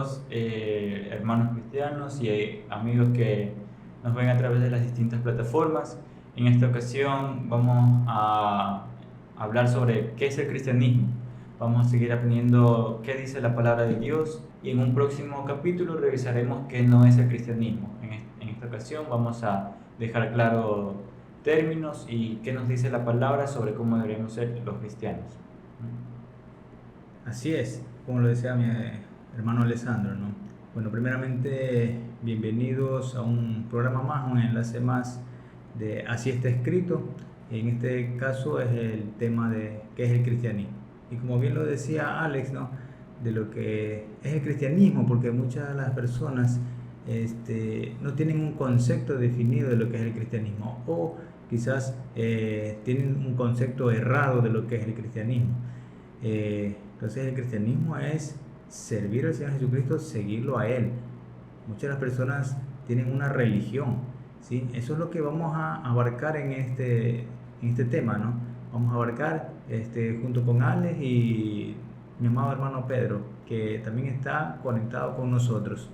amados hermanos cristianos y amigos que nos ven a través de las distintas plataformas. En esta ocasión vamos a hablar sobre qué es el cristianismo. Vamos a seguir aprendiendo qué dice la palabra de Dios y en un próximo capítulo revisaremos qué no es el cristianismo. En esta ocasión vamos a dejar claro términos y qué nos dice la palabra sobre cómo deberíamos ser los cristianos. Así es, como lo decía mi hermano Alessandro, ¿no? Bueno, primeramente, bienvenidos a un programa más, un enlace más de Así está escrito. En este caso es el tema de qué es el cristianismo. Y como bien lo decía Alex, ¿no? De lo que es el cristianismo, porque muchas de las personas no tienen un concepto definido de lo que es el cristianismo, o quizás tienen un concepto errado de lo que es el cristianismo. Entonces el cristianismo es servir al Señor Jesucristo, seguirlo a Él. Muchas de las personas tienen una religión, ¿sí? Eso es lo que vamos a abarcar en este tema, ¿no? Vamos a abarcar junto con Alex y mi amado hermano Pedro, que también está conectado con nosotros.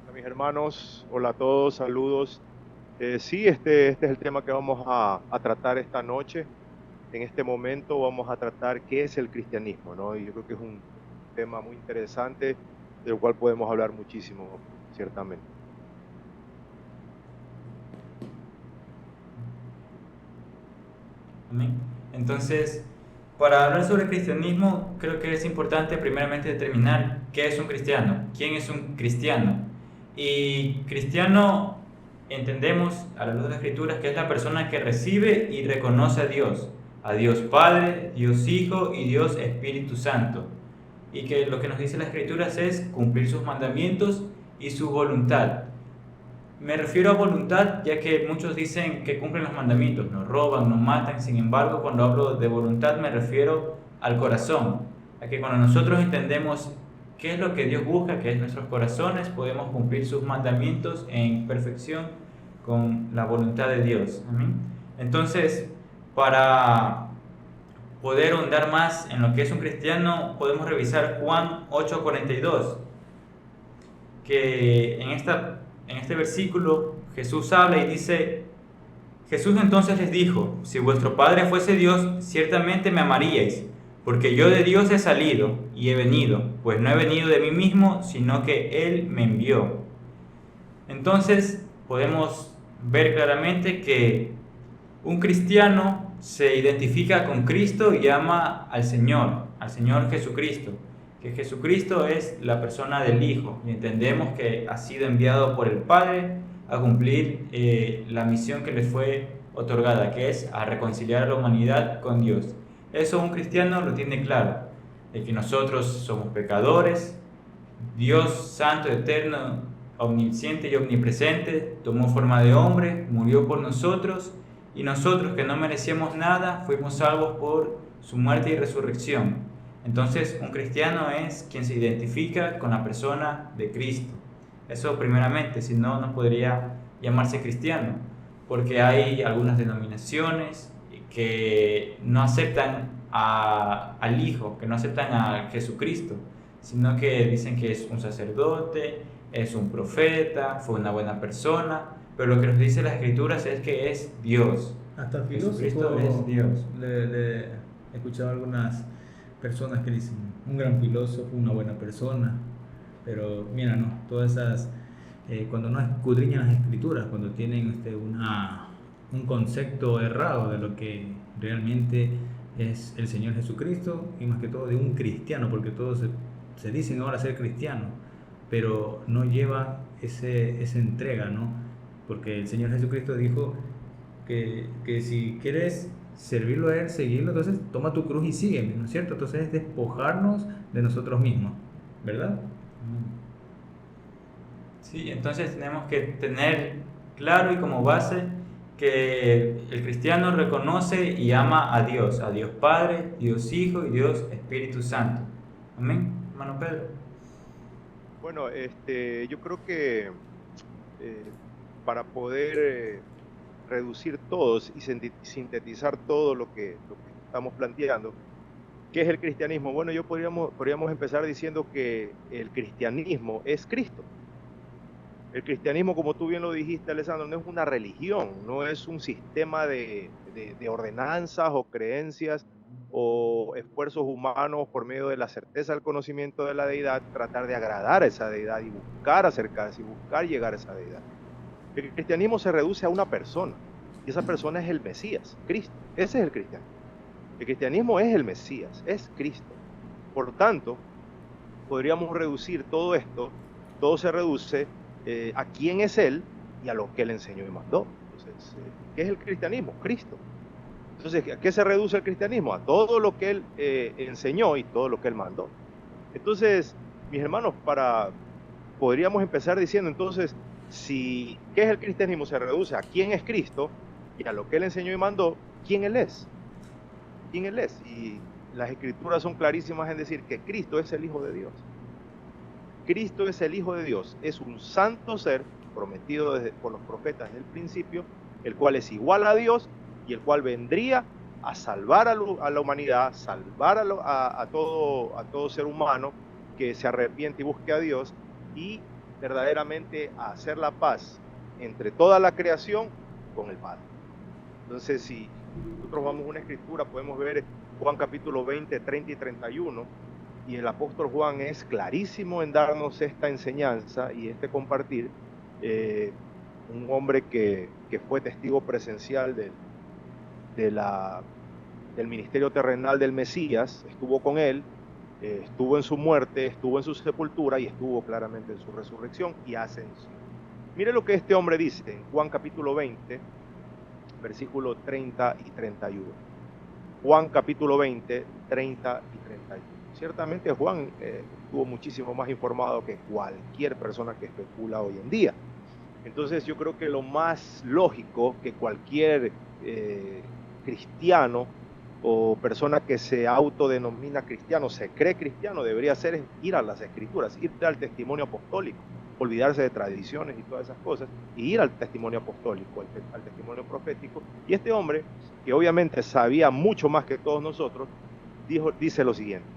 Hola mis hermanos, hola a todos, saludos. Sí, este es el tema que vamos a tratar esta noche. En este momento vamos a tratar qué es el cristianismo, ¿no? Y yo creo que es un tema muy interesante del cual podemos hablar muchísimo, ciertamente. Amén. Entonces, para hablar sobre el cristianismo, creo que es importante primeramente determinar qué es un cristiano, quién es un cristiano. Y cristiano entendemos a la luz de las escrituras que es la persona que recibe y reconoce a Dios Padre, Dios Hijo y Dios Espíritu Santo. Y que lo que nos dice las escrituras es cumplir sus mandamientos y su voluntad. Me refiero a voluntad, ya que muchos dicen que cumplen los mandamientos, no roban, no matan. Sin embargo, cuando hablo de voluntad me refiero al corazón, a que cuando nosotros entendemos qué es lo que Dios busca, que es nuestros corazones, podemos cumplir sus mandamientos en perfección con la voluntad de Dios. Amén. Entonces, para poder ahondar más en lo que es un cristiano, podemos revisar Juan 8:42, que en este versículo Jesús habla y dice: Jesús entonces les dijo: si vuestro Padre fuese Dios, ciertamente me amaríais, porque yo de Dios he salido y he venido, pues no he venido de mí mismo, sino que Él me envió. Entonces podemos ver claramente que un cristiano se identifica con Cristo y ama al Señor Jesucristo, que Jesucristo es la persona del Hijo y entendemos que ha sido enviado por el Padre a cumplir la misión que le fue otorgada, que es a reconciliar a la humanidad con Dios. Eso un cristiano lo tiene claro, de que nosotros somos pecadores. Dios santo, eterno, omnisciente y omnipresente, tomó forma de hombre, murió por nosotros, y nosotros que no merecíamos nada, fuimos salvos por su muerte y resurrección. Entonces, un cristiano es quien se identifica con la persona de Cristo. Eso primeramente, si no, no podría llamarse cristiano, porque hay algunas denominaciones que no aceptan al Hijo, que no aceptan a Jesucristo, sino que dicen que es un sacerdote, es un profeta, fue una buena persona, pero lo que nos dice las escrituras es que es Dios. Hasta el Jesucristo es filósofo Dios. le he escuchado a algunas personas que dicen un gran filósofo, una buena persona, pero mira, no, todas esas, cuando no escudriñan las escrituras, cuando tienen un concepto errado de lo que realmente es el Señor Jesucristo y más que todo de un cristiano, porque todos se dicen ahora ser cristianos, pero no lleva esa entrega, ¿no? Porque el Señor Jesucristo dijo que si quieres servirlo a Él, seguirlo, entonces toma tu cruz y sígueme, ¿no es cierto? Entonces es despojarnos de nosotros mismos, ¿verdad? Sí, entonces tenemos que tener claro y como base que el cristiano reconoce y ama a Dios Padre, Dios Hijo y Dios Espíritu Santo. Amén, hermano Pedro. Bueno, yo creo que eh, para poder reducir todos y sintetizar todo lo que estamos planteando, ¿Qué es el cristianismo? Bueno, podríamos empezar diciendo que el cristianismo es Cristo. El cristianismo, como tú bien lo dijiste, Alessandro, no es una religión, no es un sistema de ordenanzas o creencias o esfuerzos humanos por medio de la certeza del conocimiento de la deidad, tratar de agradar a esa deidad y buscar acercarse y buscar llegar a esa deidad. El cristianismo se reduce a una persona, y esa persona es el Mesías, Cristo. Ese es el cristianismo. El cristianismo es el Mesías, es Cristo. Por tanto, podríamos reducir todo esto, todo se reduce a quién es Él y a lo que Él enseñó y mandó. Entonces, ¿qué es el cristianismo? Cristo. Entonces, ¿a qué se reduce el cristianismo? A todo lo que Él enseñó y todo lo que Él mandó. Entonces, mis hermanos, podríamos empezar diciendo entonces, ¿qué es el cristianismo? Se reduce a quién es Cristo y a lo que Él enseñó y mandó, ¿quién Él es? ¿Quién Él es? Y las escrituras son clarísimas en decir que Cristo es el Hijo de Dios. Cristo es el Hijo de Dios, es un santo ser prometido por los profetas desde el principio, el cual es igual a Dios y el cual vendría a salvar a la humanidad, salvar a todo ser humano que se arrepiente y busque a Dios y verdaderamente a hacer la paz entre toda la creación con el Padre. Entonces, si nosotros vamos a una escritura, podemos ver Juan capítulo 20, 30 y 31, y el apóstol Juan es clarísimo en darnos esta enseñanza y este compartir. Un hombre que fue testigo presencial del ministerio terrenal del Mesías, estuvo con él, estuvo en su muerte, estuvo en su sepultura y estuvo claramente en su resurrección y ascensión. Mire lo que este hombre dice en Juan capítulo 20, versículos 30 y 31. Juan capítulo 20, 30 y 31. Ciertamente Juan estuvo muchísimo más informado que cualquier persona que especula hoy en día. Entonces yo creo que lo más lógico que cualquier cristiano o persona que se autodenomina cristiano, se cree cristiano, debería hacer es ir a las escrituras, ir al testimonio apostólico, olvidarse de tradiciones y todas esas cosas, y ir al testimonio apostólico, al testimonio profético. Y este hombre, que obviamente sabía mucho más que todos nosotros, dice lo siguiente: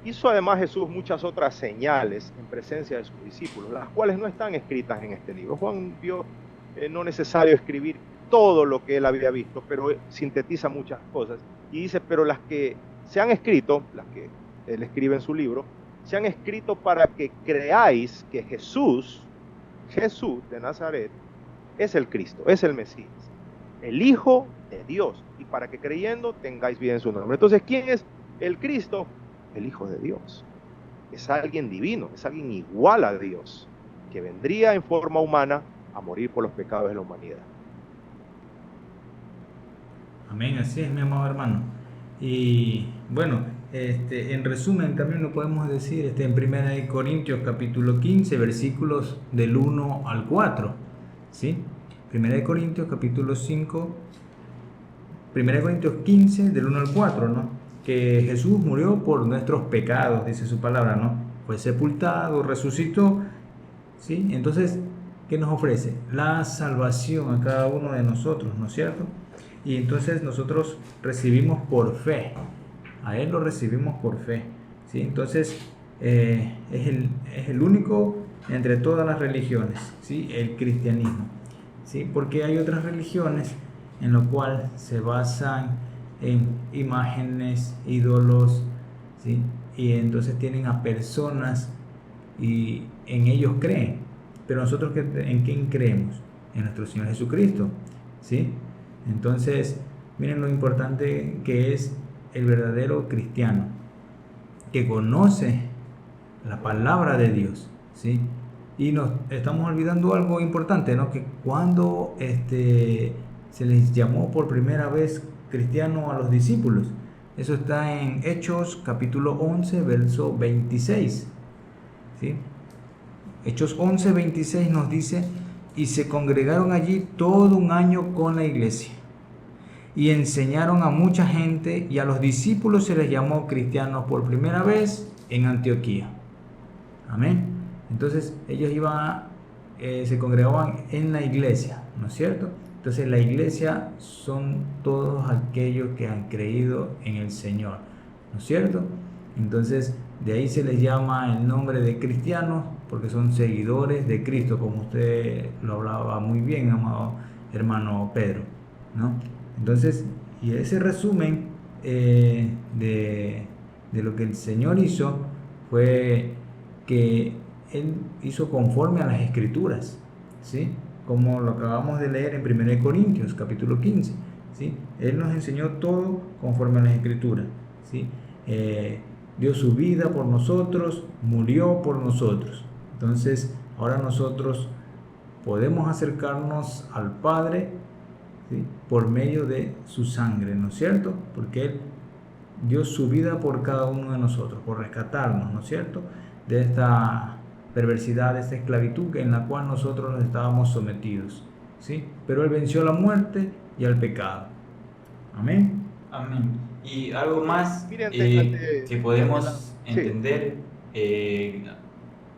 hizo además Jesús muchas otras señales en presencia de sus discípulos, las cuales no están escritas en este libro. Juan vio no necesario escribir todo lo que él había visto, pero sintetiza muchas cosas. Y dice, pero las que se han escrito, las que él escribe en su libro, se han escrito para que creáis que Jesús de Nazaret, es el Cristo, es el Mesías, el Hijo de Dios, y para que creyendo tengáis vida en su nombre. Entonces, ¿quién es el Cristo? El Hijo de Dios. Es alguien divino, es alguien igual a Dios, que vendría en forma humana a morir por los pecados de la humanidad. Amén, así es, mi amado hermano. Y bueno, en resumen también lo podemos decir en 1 Corintios capítulo 15, versículos del 1 al 4, ¿sí? 1 Corintios capítulo 5, 1 Corintios 15 del 1 al 4, ¿no? Que Jesús murió por nuestros pecados, dice su palabra, ¿no? Fue sepultado, resucitó, ¿sí? Entonces, ¿qué nos ofrece? La salvación a cada uno de nosotros, ¿no es cierto? Y entonces nosotros recibimos por fe, a Él lo recibimos por fe, ¿sí? Entonces es el único entre todas las religiones, ¿sí? El cristianismo, ¿sí? Porque hay otras religiones en lo cual se basan en imágenes, ídolos, ¿sí? Y entonces tienen a personas y en ellos creen, pero nosotros ¿en quién creemos? En nuestro Señor Jesucristo, ¿sí? Entonces, miren lo importante que es el verdadero cristiano, que conoce la palabra de Dios, ¿sí? Y nos estamos olvidando algo importante, ¿no? Que cuando se les llamó por primera vez cristiano a los discípulos, eso está en Hechos capítulo 11, verso 26, ¿sí? Hechos 11, 26 nos dice: y se congregaron allí todo un año con la iglesia, y enseñaron a mucha gente, y a los discípulos se les llamó cristianos por primera vez en Antioquía. Amén. Entonces ellos se congregaban en la iglesia, ¿no es cierto? Entonces la iglesia son todos aquellos que han creído en el Señor, ¿no es cierto? Entonces, de ahí se les llama el nombre de cristianos, porque son seguidores de Cristo, como usted lo hablaba muy bien, amado hermano Pedro, ¿no? Entonces, y ese resumen de lo que el Señor hizo fue que Él hizo conforme a las Escrituras, ¿sí? Como lo acabamos de leer en 1 Corintios, capítulo 15, ¿sí? Él nos enseñó todo conforme a las Escrituras, ¿sí? Dio su vida por nosotros, murió por nosotros. Entonces, ahora nosotros podemos acercarnos al Padre, ¿sí? Por medio de su sangre, ¿no es cierto? Porque Él dio su vida por cada uno de nosotros, por rescatarnos, ¿no es cierto?, de esta perversidad, de esta esclavitud en la cual nosotros estábamos sometidos, ¿sí? Pero Él venció la muerte y al pecado. Amén. Amén. Y algo más Mire, que podemos entender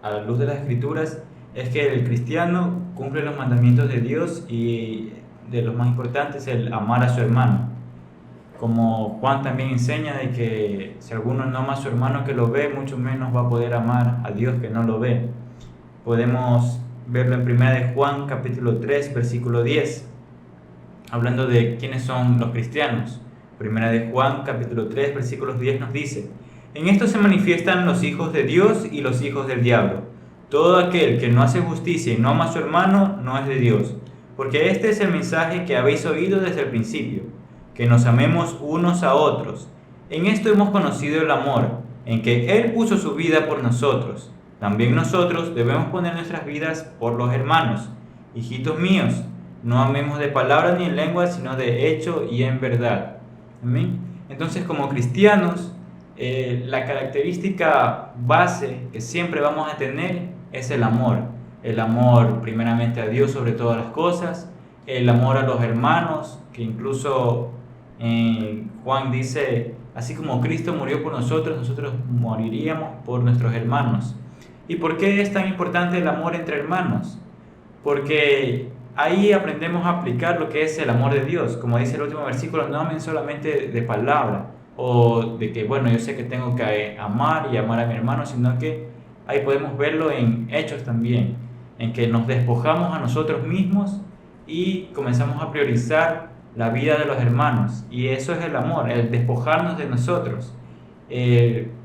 a la luz de las Escrituras es que el cristiano cumple los mandamientos de Dios, y de los más importantes el amar a su hermano. Como Juan también enseña de que si alguno no ama a su hermano que lo ve, mucho menos va a poder amar a Dios que no lo ve. Podemos verlo en 1 de Juan capítulo 3 versículo 10, hablando de quiénes son los cristianos. 1 de Juan capítulo 3 versículos 10 nos dice: en esto se manifiestan los hijos de Dios y los hijos del diablo. Todo aquel que no hace justicia y no ama a su hermano no es de Dios, porque este es el mensaje que habéis oído desde el principio, que nos amemos unos a otros. En esto hemos conocido el amor, en que Él puso su vida por nosotros. También nosotros debemos poner nuestras vidas por los hermanos. Hijitos míos, no amemos de palabra ni en lengua, sino de hecho y en verdad. Amén. Entonces, como cristianos, la característica base que siempre vamos a tener es el amor. El amor primeramente a Dios sobre todas las cosas, el amor a los hermanos, que incluso Juan dice, así como Cristo murió por nosotros, nosotros moriríamos por nuestros hermanos. ¿Y por qué es tan importante el amor entre hermanos? Porque ahí aprendemos a aplicar lo que es el amor de Dios. Como dice el último versículo, no amen solamente de palabra, o de que, bueno, yo sé que tengo que amar y amar a mi hermano, sino que ahí podemos verlo en hechos también, en que nos despojamos a nosotros mismos y comenzamos a priorizar la vida de los hermanos. Y eso es el amor, el despojarnos de nosotros,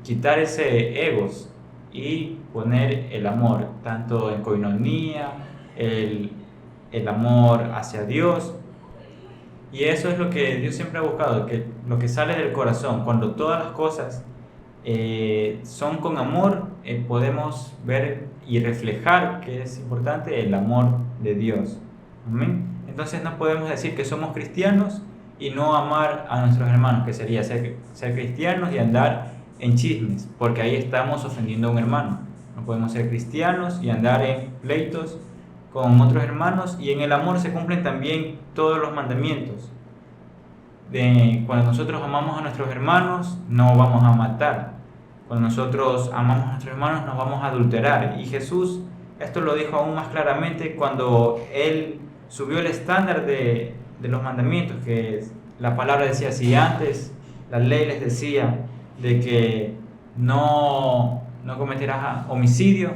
quitar ese egos y poner el amor, tanto en coinonía, el amor hacia Dios. Y eso es lo que Dios siempre ha buscado, que lo que sale del corazón, cuando todas las cosas son con amor, podemos ver y reflejar que es importante el amor de Dios. Amén. Entonces no podemos decir que somos cristianos y no amar a nuestros hermanos, que sería ser cristianos y andar en chismes, porque ahí estamos ofendiendo a un hermano. No podemos ser cristianos y andar en pleitos con otros hermanos, y en el amor se cumplen también todos los mandamientos. Cuando nosotros amamos a nuestros hermanos, no vamos a matar. Cuando nosotros amamos a nuestros hermanos, no vamos a adulterar. Y Jesús esto lo dijo aún más claramente cuando Él subió el estándar de los mandamientos, que la palabra decía, si antes la ley les decía de que no cometerás homicidio,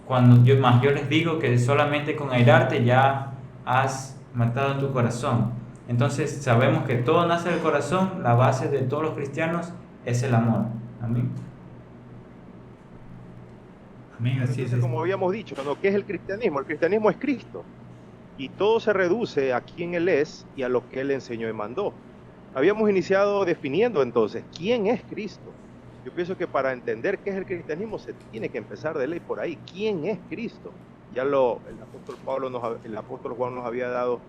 cuando yo les digo que solamente con airarte ya has matado en tu corazón. Entonces sabemos que todo nace del corazón, la base de todos los cristianos es el amor. Amén. Amén, así Entonces, es. como habíamos dicho, ¿no? ¿Qué es el cristianismo? El cristianismo es Cristo, y todo se reduce a quién Él es y a lo que Él enseñó y mandó. Habíamos iniciado definiendo entonces quién es Cristo. Yo pienso que para entender qué es el cristianismo se tiene que empezar de ley por ahí. ¿Quién es Cristo? Ya el apóstol Juan nos había dado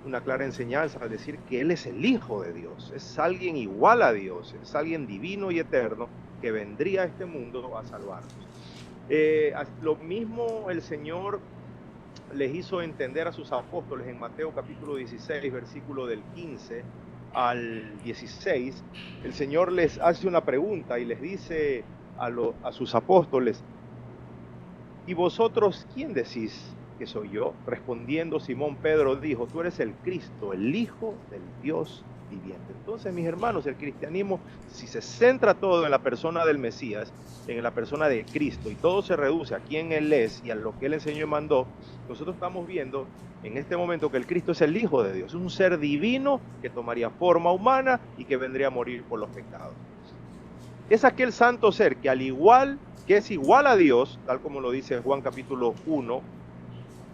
una clara enseñanza al decir que Él es el Hijo de Dios, es alguien igual a Dios, es alguien divino y eterno que vendría a este mundo a salvarnos. Lo mismo el Señor les hizo entender a sus apóstoles en Mateo capítulo 16, versículo del 15 al 16. El Señor les hace una pregunta y les dice a sus apóstoles, ¿y vosotros quién decís que soy yo? Respondiendo Simón Pedro dijo, tú eres el Cristo, el Hijo del Dios viviente. Entonces, mis hermanos, el cristianismo, si se centra todo en la persona del Mesías, en la persona de Cristo, y todo se reduce a quién Él es y a lo que Él enseñó y mandó, nosotros estamos viendo en este momento que el Cristo es el Hijo de Dios, es un ser divino que tomaría forma humana y que vendría a morir por los pecados. Es aquel santo ser que que es igual a Dios, tal como lo dice Juan capítulo 1,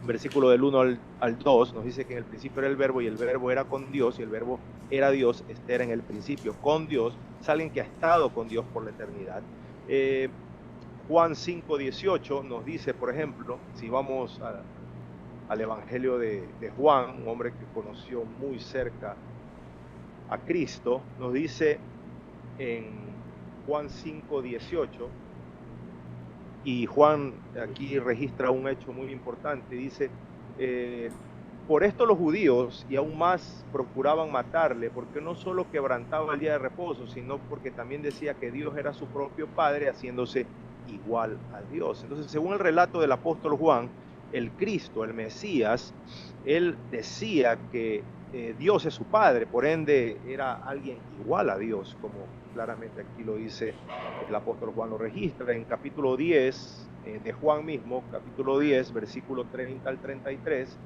versículo del 1 al 2, nos dice que en el principio era el verbo y el verbo era con Dios y el verbo era Dios. Este era en el principio con Dios. Es alguien que ha estado con Dios por la eternidad. Juan 5:18 nos dice, por ejemplo, si vamos al Evangelio de Juan, un hombre que conoció muy cerca a Cristo, nos dice en Juan 5:18, y Juan aquí registra un hecho muy importante, dice, por esto los judíos y aún más procuraban matarle, porque no solo quebrantaba el día de reposo, sino porque también decía que Dios era su propio Padre, haciéndose igual a Dios. Entonces, según el relato del apóstol Juan, el Cristo, el Mesías, él decía que Dios es su Padre, por ende era alguien igual a Dios, como claramente aquí lo dice el apóstol Juan, lo registra en capítulo 10 de Juan mismo, capítulo 10, versículo 30 al 33.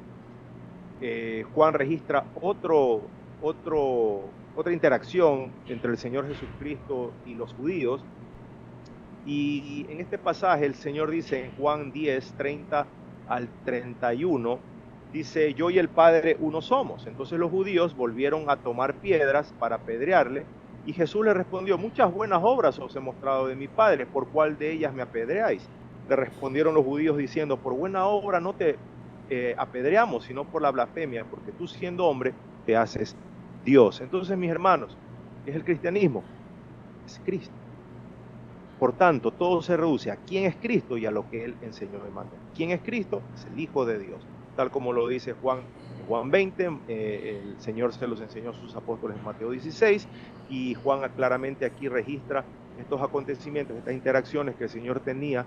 Juan registra otra interacción entre el Señor Jesucristo y los judíos, y en este pasaje el Señor dice en Juan 10, 30 al 31, dice, yo y el Padre uno somos. Entonces los judíos volvieron a tomar piedras para apedrearle, y Jesús le respondió, muchas buenas obras os he mostrado de mi Padre, ¿por cuál de ellas me apedreáis? Le respondieron los judíos diciendo, por buena obra no te apedreamos, sino por la blasfemia, porque tú siendo hombre te haces Dios. Entonces, mis hermanos, ¿qué es el cristianismo? Es Cristo. Por tanto, todo se reduce a quién es Cristo y a lo que Él enseñó y mandó. ¿Quién es Cristo? Es el Hijo de Dios. Tal como lo dice Juan 20, el Señor se los enseñó a sus apóstoles en Mateo 16, y Juan claramente aquí registra estos acontecimientos, estas interacciones que el Señor tenía,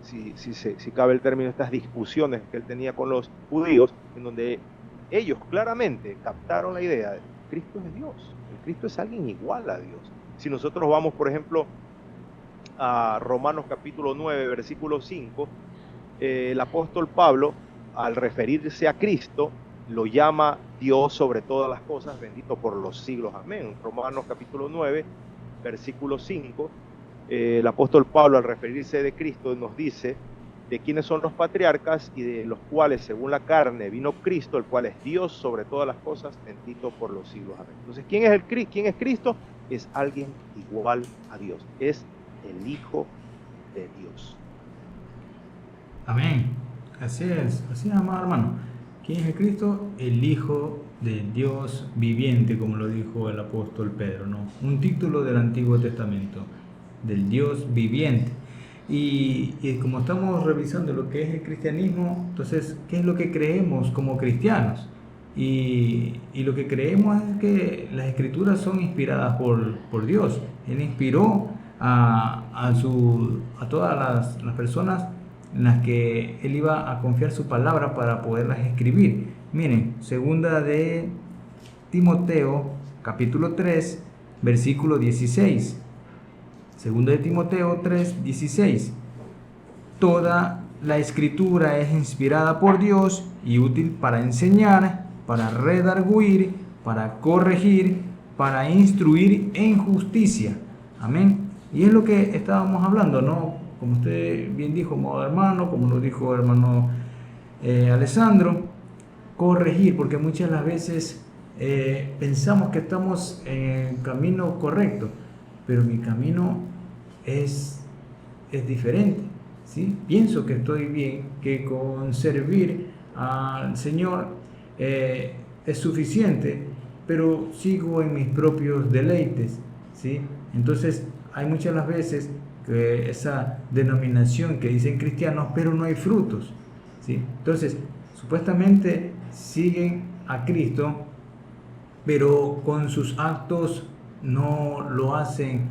si cabe el término, estas discusiones que Él tenía con los judíos, en donde ellos claramente captaron la idea de Cristo es Dios, el Cristo es alguien igual a Dios. Si nosotros vamos, por ejemplo, a Romanos capítulo 9, versículo 5, el apóstol Pablo, al referirse a Cristo, lo llama Dios sobre todas las cosas, bendito por los siglos, amén. Romanos capítulo 9, versículo 5, el apóstol Pablo, al referirse de Cristo, nos dice de quiénes son los patriarcas y de los cuales, según la carne, vino Cristo, el cual es Dios sobre todas las cosas, bendito por los siglos, amén. Entonces, ¿quién es Cristo? Es alguien igual a Dios, es el Hijo de Dios. Amén. Así es, amado hermano. ¿Quién es el Cristo? El Hijo de Dios viviente, como lo dijo el apóstol Pedro, ¿no? Un título del Antiguo Testamento, del Dios viviente. Y como estamos revisando lo que es el cristianismo, entonces, ¿qué es lo que creemos como cristianos? Y lo que creemos es que las escrituras son inspiradas por Dios. Él inspiró a todas las personas en las que Él iba a confiar su palabra para poderlas escribir. Miren, segunda de Timoteo, capítulo 3, versículo 16. Segunda de Timoteo 3, 16. Toda la escritura es inspirada por Dios y útil para enseñar, para redarguir, para corregir, para instruir en justicia. Amén. Y es lo que estábamos hablando, ¿no? Como usted bien dijo, amado hermano, como lo dijo el hermano Alessandro, corregir, porque muchas las veces pensamos que estamos en el camino correcto, pero mi camino es diferente, ¿sí? Pienso que estoy bien, que con servir al Señor es suficiente, pero sigo en mis propios deleites, ¿sí? Entonces hay muchas las veces que esa denominación que dicen cristianos, pero no hay frutos, ¿sí? Entonces, supuestamente siguen a Cristo, pero con sus actos no lo hacen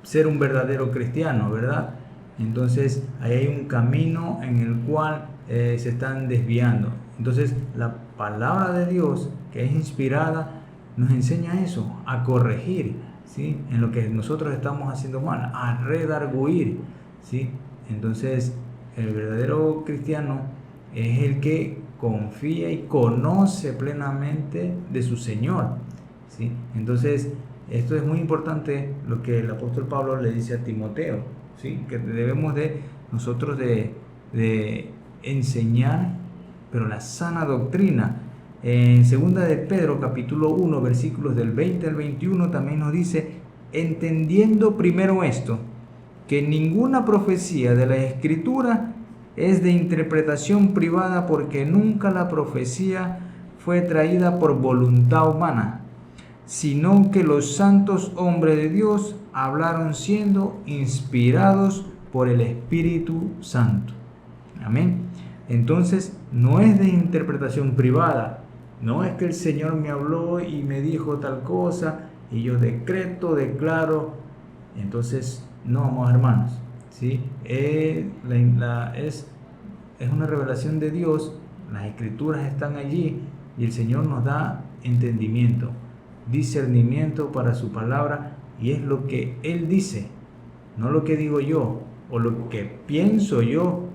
ser un verdadero cristiano, ¿verdad? Entonces, ahí hay un camino en el cual se están desviando. Entonces, la palabra de Dios, que es inspirada, nos enseña eso, a corregir, ¿sí? En lo que nosotros estamos haciendo mal, a redarguir, ¿sí? Entonces, el verdadero cristiano es el que confía y conoce plenamente de su Señor, ¿sí? Entonces, esto es muy importante lo que el apóstol Pablo le dice a Timoteo, ¿sí? Que debemos de nosotros de enseñar, pero la sana doctrina. En 2 de Pedro capítulo 1 versículos del 20 al 21 también nos dice: entendiendo primero esto, que ninguna profecía de la Escritura es de interpretación privada, porque nunca la profecía fue traída por voluntad humana, sino que los santos hombres de Dios hablaron siendo inspirados por el Espíritu Santo. Amén. Entonces, no es de interpretación privada, no es que el Señor me habló y me dijo tal cosa y yo declaro. Entonces, no, amados hermanos, ¿sí? Es una revelación de Dios, las Escrituras están allí y el Señor nos da entendimiento, discernimiento para su palabra, y es lo que Él dice, no lo que digo yo o lo que pienso yo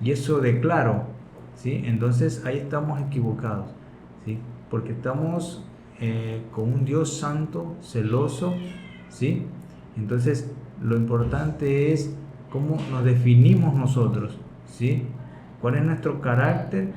y eso declaro, ¿sí? Entonces ahí estamos equivocados, ¿sí? Porque estamos con un Dios santo, celoso, ¿sí? Entonces lo importante es cómo nos definimos nosotros, ¿sí? ¿Cuál es nuestro carácter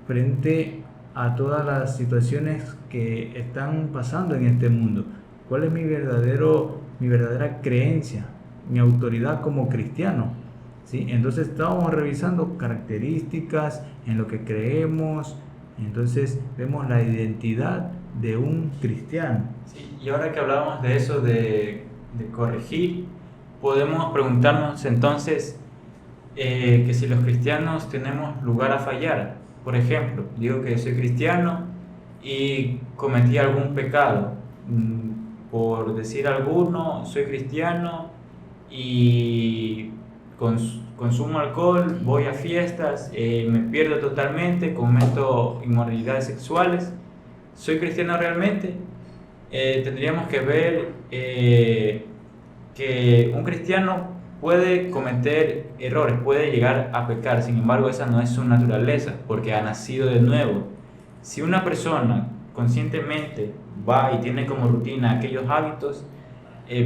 frente a todas las situaciones que están pasando en este mundo? ¿Cuál es mi verdadera creencia, mi autoridad como cristiano? ¿Sí? Entonces estábamos revisando características en lo que creemos, entonces vemos la identidad de un cristiano. Sí, y ahora que hablábamos de eso, de corregir, podemos preguntarnos entonces que si los cristianos tenemos lugar a fallar. Por ejemplo, digo que soy cristiano y cometí algún pecado. Por decir alguno, soy cristiano y consumo alcohol, voy a fiestas, me pierdo totalmente, cometo inmoralidades sexuales. ¿Soy cristiano realmente? Tendríamos que ver que un cristiano puede cometer errores, puede llegar a pecar, sin embargo esa no es su naturaleza, porque ha nacido de nuevo. Si una persona conscientemente va y tiene como rutina aquellos hábitos,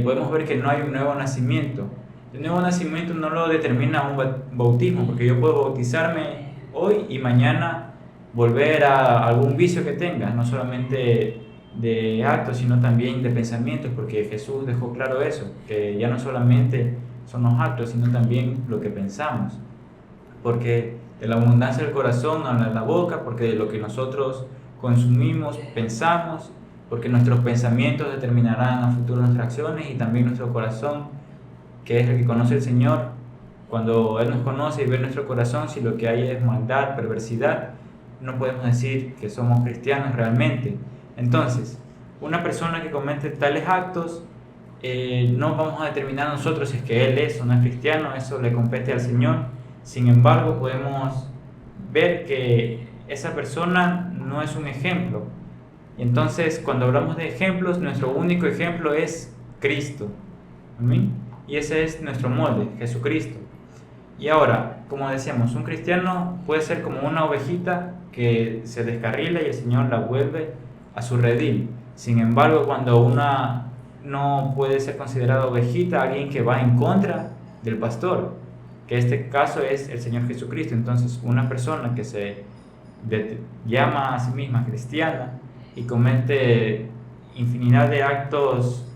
podemos ver que no hay un nuevo nacimiento. El nuevo nacimiento no lo determina un bautismo, porque yo puedo bautizarme hoy y mañana volver a algún vicio que tenga, no solamente de actos, sino también de pensamientos, porque Jesús dejó claro eso, que ya no solamente son los actos, sino también lo que pensamos, porque de la abundancia del corazón habla la boca, porque de lo que nosotros consumimos, pensamos, porque nuestros pensamientos determinarán a futuro nuestras acciones, y también nuestro corazón, que es el que conoce el Señor. Cuando Él nos conoce y ve nuestro corazón, si lo que hay es maldad, perversidad, no podemos decir que somos cristianos realmente. Entonces, una persona que comete tales actos, no vamos a determinar nosotros si es que él es o no es cristiano, eso le compete al Señor. Sin embargo, podemos ver que esa persona no es un ejemplo. Y entonces, cuando hablamos de ejemplos, nuestro único ejemplo es Cristo. ¿Amén? Y ese es nuestro molde, Jesucristo. Y ahora, como decíamos, un cristiano puede ser como una ovejita que se descarrila y el Señor la vuelve a su redil. Sin embargo, cuando una no puede ser considerada ovejita, alguien que va en contra del pastor, que este caso es el Señor Jesucristo. Entonces, una persona que se llama a sí misma cristiana y comete infinidad de actos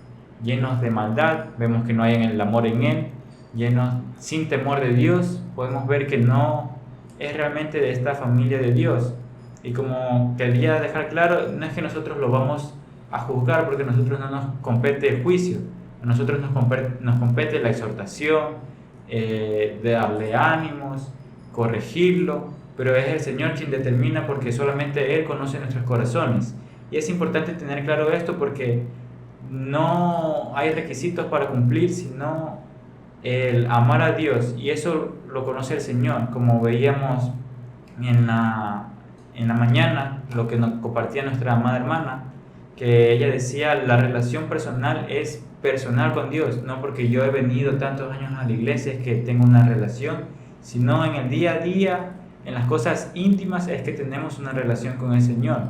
llenos de maldad, vemos que no hay el amor en él, llenos sin temor de Dios, podemos ver que no es realmente de esta familia de Dios. Y como quería dejar claro, no es que nosotros lo vamos a juzgar, porque a nosotros no nos compete el juicio, a nosotros nos compete la exhortación, de darle ánimos, corregirlo, pero es el Señor quien determina, porque solamente Él conoce nuestros corazones. Y es importante tener claro esto, porque no hay requisitos para cumplir, sino el amar a Dios, y eso lo conoce el Señor, como veíamos en en la mañana lo que nos compartía nuestra amada hermana, que ella decía, la relación personal es personal con Dios, no porque yo he venido tantos años a la iglesia es que tengo una relación, sino en el día a día, en las cosas íntimas es que tenemos una relación con el Señor.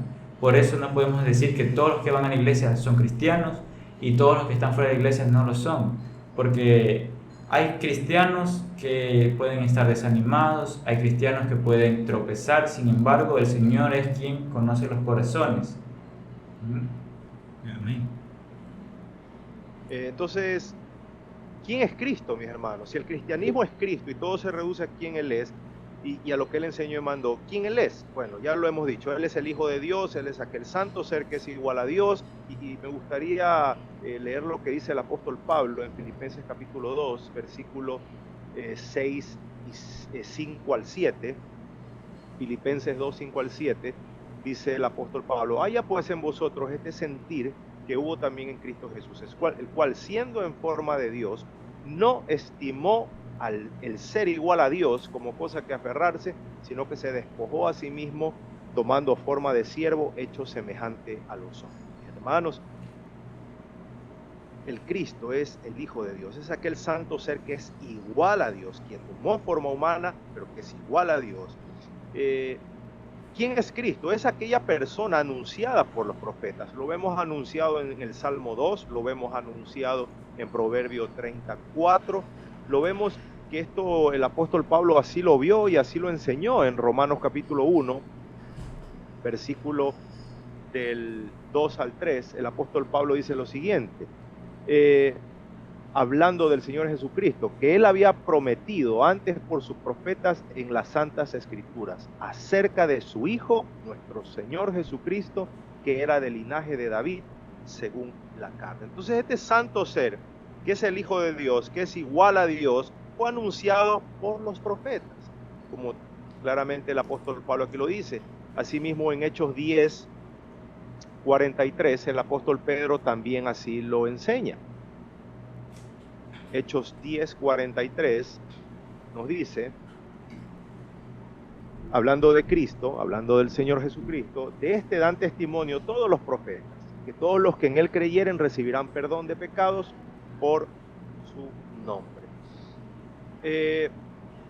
Por eso no podemos decir que todos los que van a la iglesia son cristianos y todos los que están fuera de la iglesia no lo son, porque hay cristianos que pueden estar desanimados, hay cristianos que pueden tropezar, sin embargo el Señor es quien conoce los corazones. Amén. Entonces, ¿quién es Cristo, mis hermanos? Si el cristianismo es Cristo y todo se reduce a quién Él es y a lo que Él enseñó y mandó, ¿quién Él es? Bueno, ya lo hemos dicho, Él es el Hijo de Dios, Él es aquel santo ser que es igual a Dios, y me gustaría leer lo que dice el apóstol Pablo en Filipenses capítulo 2, versículo 6 y 5 al 7, Filipenses 2, 5 al 7, dice el apóstol Pablo, haya pues en vosotros este sentir que hubo también en Cristo Jesús, el cual siendo en forma de Dios, no estimó el ser igual a Dios como cosa que aferrarse, sino que se despojó a sí mismo, tomando forma de siervo, hecho semejante a los hombres. Hermanos, el Cristo es el Hijo de Dios, es aquel santo ser que es igual a Dios, quien tomó forma humana, pero que es igual a Dios. ¿Quién es Cristo? Es aquella persona anunciada por los profetas. Lo vemos anunciado en el Salmo 2, lo vemos anunciado en Proverbio 34, lo vemos que esto el apóstol Pablo así lo vio y así lo enseñó en Romanos capítulo 1, versículo del 2 al 3, el apóstol Pablo dice lo siguiente, hablando del Señor Jesucristo, que Él había prometido antes por sus profetas en las Santas Escrituras, acerca de su Hijo, nuestro Señor Jesucristo, que era del linaje de David, según la carne. Entonces este santo ser, que es el Hijo de Dios, que es igual a Dios, fue anunciado por los profetas, como claramente el apóstol Pablo aquí lo dice. Asimismo en Hechos 10, 43, el apóstol Pedro también así lo enseña. Hechos 10, 43 nos dice, hablando de Cristo, hablando del Señor Jesucristo, de este dan testimonio todos los profetas, que todos los que en Él creyeren recibirán perdón de pecados por su nombre.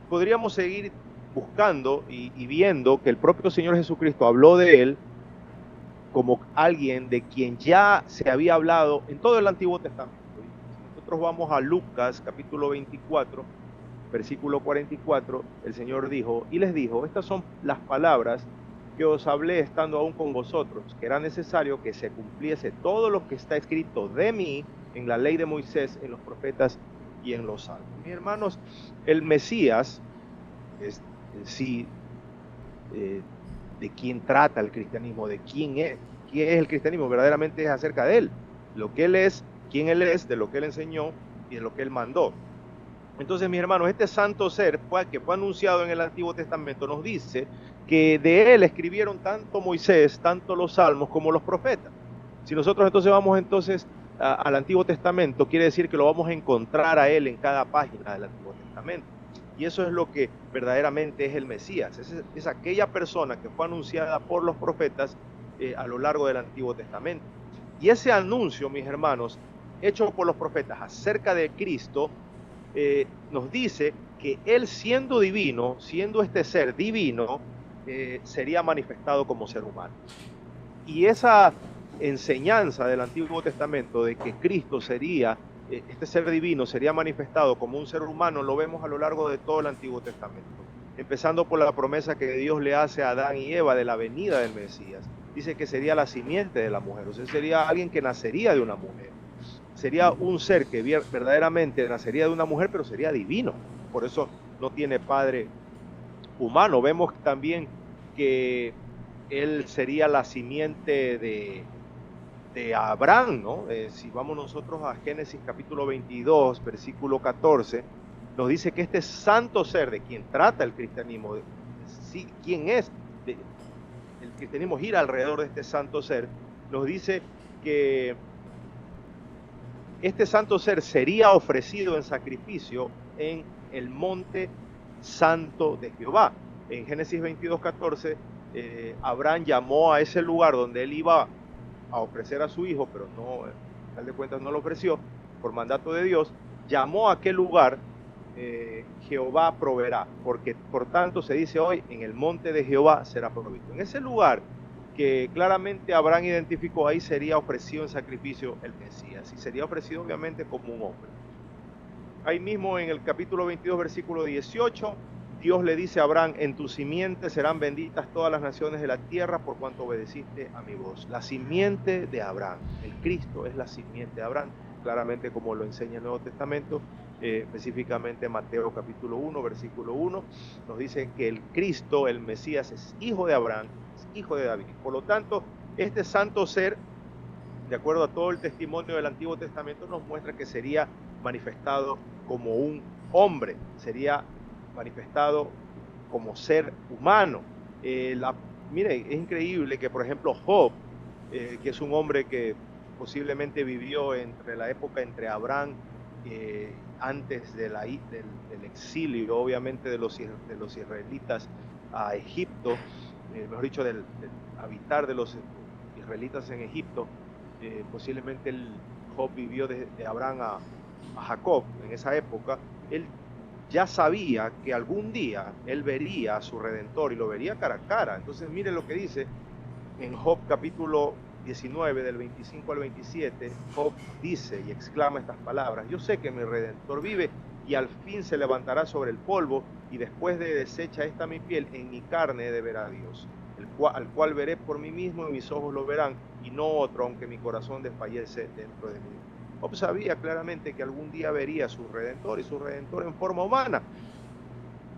Podríamos seguir buscando y viendo que el propio Señor Jesucristo habló de Él como alguien de quien ya se había hablado en todo el Antiguo Testamento. Nosotros vamos a Lucas capítulo 24, versículo 44, el Señor dijo, y les dijo, estas son las palabras que os hablé estando aún con vosotros, que era necesario que se cumpliese todo lo que está escrito de mí en la ley de Moisés, en los profetas y en los salmos. Mis hermanos, el Mesías, es sí, de quién trata el cristianismo, de quién es el cristianismo, verdaderamente es acerca de Él, lo que Él es, quién Él es, de lo que Él enseñó y de lo que Él mandó. Entonces, mis hermanos, este santo ser que fue anunciado en el Antiguo Testamento nos dice que de Él escribieron tanto Moisés, tanto los salmos como los profetas. Si nosotros entonces vamos al Antiguo Testamento, quiere decir que lo vamos a encontrar a Él en cada página del Antiguo Testamento. Y eso es lo que verdaderamente es el Mesías. Es aquella persona que fue anunciada por los profetas a lo largo del Antiguo Testamento. Y ese anuncio, mis hermanos, hecho por los profetas acerca de Cristo, nos dice que Él siendo divino, siendo este ser divino, sería manifestado como ser humano. Y esa enseñanza del Antiguo Testamento de que Cristo sería, este ser divino sería manifestado como un ser humano, lo vemos a lo largo de todo el Antiguo Testamento. Empezando por la promesa que Dios le hace a Adán y Eva de la venida del Mesías. Dice que sería la simiente de la mujer, o sea, sería alguien que nacería de una mujer. Sería un ser que verdaderamente nacería de una mujer, pero sería divino. Por eso no tiene padre humano. Vemos también que él sería la simiente de Abraham, ¿no? Si vamos nosotros a Génesis capítulo 22, versículo 14, nos dice que este santo ser de quien trata el cristianismo, quién es, el cristianismo gira alrededor de este santo ser, nos dice que este santo ser sería ofrecido en sacrificio en el monte santo de Jehová. En Génesis 22:14 Abraham llamó a ese lugar donde él iba a ofrecer a su hijo, pero no, al final de cuentas no lo ofreció por mandato de Dios, llamó a aquel lugar Jehová proveerá, porque por tanto se dice hoy, en el monte de Jehová será provisto. En ese lugar que claramente Abraham identificó, ahí sería ofrecido en sacrificio el Mesías, y sería ofrecido obviamente como un hombre. Ahí mismo en el capítulo 22, versículo 18, Dios le dice a Abraham, en tu simiente serán benditas todas las naciones de la tierra por cuanto obedeciste a mi voz. La simiente de Abraham, el Cristo es la simiente de Abraham, claramente como lo enseña el Nuevo Testamento, específicamente Mateo capítulo 1, versículo 1, nos dice que el Cristo, el Mesías, es hijo de Abraham, es hijo de David. Por lo tanto, este santo ser, de acuerdo a todo el testimonio del Antiguo Testamento, nos muestra que sería manifestado como un hombre, sería manifestado como ser humano. Mire, es increíble que, por ejemplo, Job, que es un hombre que posiblemente vivió entre la época entre Abraham, antes del exilio, obviamente, de los israelitas a Egipto, mejor dicho, del habitar de los israelitas en Egipto, posiblemente Job vivió de Abraham a Jacob en esa época. Él ya sabía que algún día él vería a su Redentor y lo vería cara a cara. Entonces mire lo que dice en Job capítulo 19 del 25 al 27. Job dice y exclama estas palabras: yo sé que mi Redentor vive y al fin se levantará sobre el polvo, y después de deshecha esta mi piel, en mi carne de ver a Dios, al cual veré por mí mismo y mis ojos lo verán, y no otro, aunque mi corazón desfallece dentro de mí. Job sabía claramente que algún día vería a su Redentor, y su Redentor en forma humana.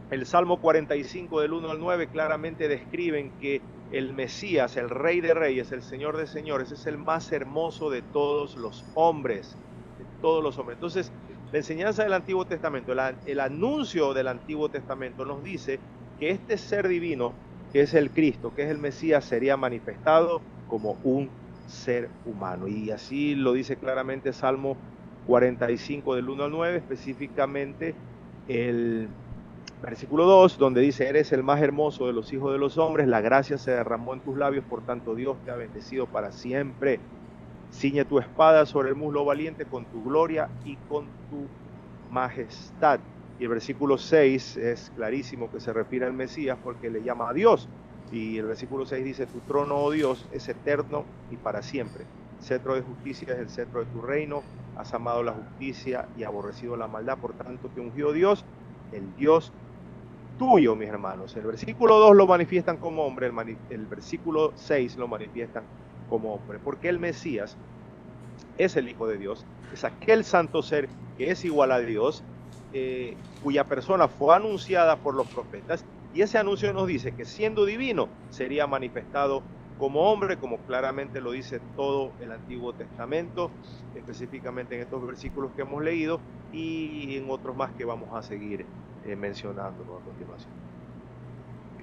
El Salmo 45 del 1 al 9 claramente describen que el Mesías, el Rey de Reyes, el Señor de Señores, es el más hermoso de todos los hombres, de todos los hombres. Entonces, la enseñanza del Antiguo Testamento, el anuncio del Antiguo Testamento nos dice que este ser divino, que es el Cristo, que es el Mesías, sería manifestado como un ser humano. Y así lo dice claramente Salmo 45 del 1 al 9, específicamente el versículo 2, donde dice: eres el más hermoso de los hijos de los hombres, la gracia se derramó en tus labios, por tanto Dios te ha bendecido para siempre. Ciñe tu espada sobre el muslo valiente con tu gloria y con tu majestad. Y el versículo 6 es clarísimo que se refiere al Mesías porque le llama a Dios. Y el versículo 6 dice: tu trono, oh Dios, es eterno y para siempre. Cetro de justicia es el cetro de tu reino. Has amado la justicia y aborrecido la maldad, por tanto te ungió Dios, el Dios tuyo, mis hermanos. El versículo 2 lo manifiestan como hombre, el versículo 6 lo manifiestan como hombre, porque el Mesías es el Hijo de Dios, es aquel santo ser que es igual a Dios, cuya persona fue anunciada por los profetas, y ese anuncio nos dice que siendo divino sería manifestado como hombre, como claramente lo dice todo el Antiguo Testamento, específicamente en estos versículos que hemos leído y en otros más que vamos a seguir mencionando a continuación.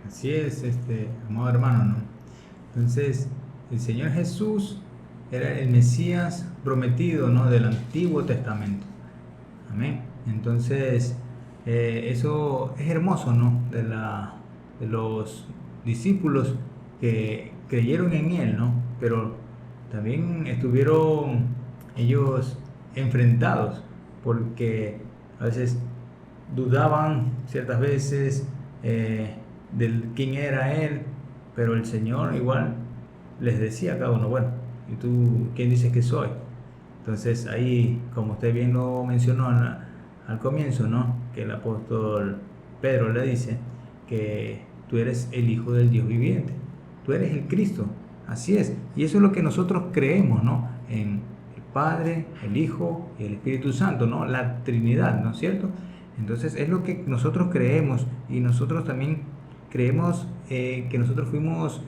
Así es, amado hermano, ¿no? Entonces, el Señor Jesús era el Mesías prometido, ¿no?, del Antiguo Testamento. Amén. Entonces, eso es hermoso, ¿no?, de los discípulos que creyeron en Él, ¿no? Pero también estuvieron ellos enfrentados, porque a veces dudaban ciertas veces de quién era Él, pero el Señor igual les decía a cada uno: bueno, ¿y tú quién dices que soy? Entonces ahí, como usted bien lo mencionó al comienzo, ¿no?, que el apóstol Pedro le dice que tú eres el Hijo del Dios viviente, tú eres el Cristo. Así es, y eso es lo que nosotros creemos, ¿no?, en el Padre, el Hijo y el Espíritu Santo, ¿no?, la Trinidad, ¿no es cierto? Entonces es lo que nosotros creemos, y nosotros también creemos que nosotros fuimos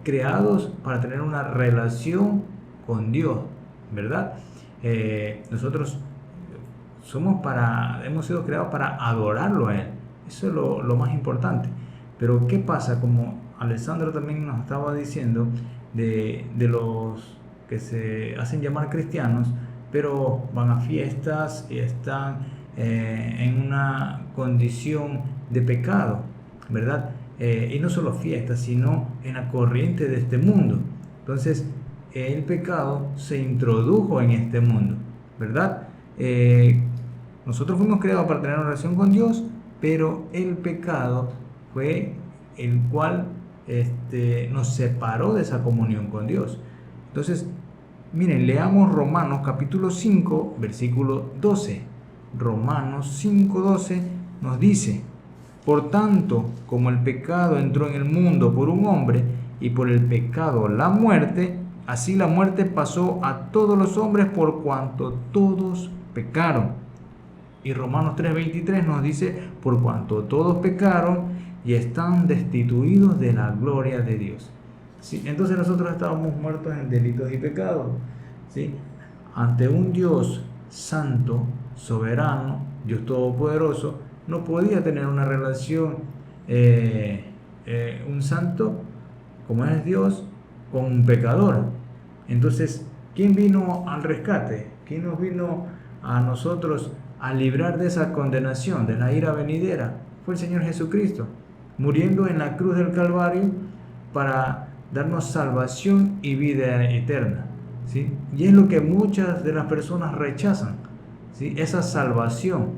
creados para tener una relación con Dios, ¿verdad? Nosotros hemos sido creados para adorarlo a Él. Eso es lo más importante. Pero ¿qué pasa? Como Alessandro también nos estaba diciendo, de los que se hacen llamar cristianos, pero van a fiestas y están en una condición de pecado, ¿verdad? y no solo fiestas, sino en la corriente de este mundo. Entonces, el pecado se introdujo en este mundo, ¿verdad? Nosotros fuimos creados para tener una relación con Dios, pero el pecado fue el cual nos separó de esa comunión con Dios. Entonces, miren, leamos Romanos capítulo 5, versículo 12. Romanos 5:12 nos dice: por tanto, como el pecado entró en el mundo por un hombre, y por el pecado la muerte, así la muerte pasó a todos los hombres por cuanto todos pecaron. Y Romanos 3:23 nos dice: por cuanto todos pecaron y están destituidos de la gloria de Dios. ¿Sí? Entonces nosotros estábamos muertos en delitos y pecados, ¿sí? Ante un Dios santo, soberano, Dios todopoderoso, no podía tener una relación un santo como es Dios con un pecador. Entonces, ¿quién vino al rescate? ¿Quién nos vino a nosotros a librar de esa condenación, de la ira venidera? Fue el Señor Jesucristo, muriendo en la cruz del Calvario para darnos salvación y vida eterna, ¿sí? Y es lo que muchas de las personas rechazan, ¿sí? Esa salvación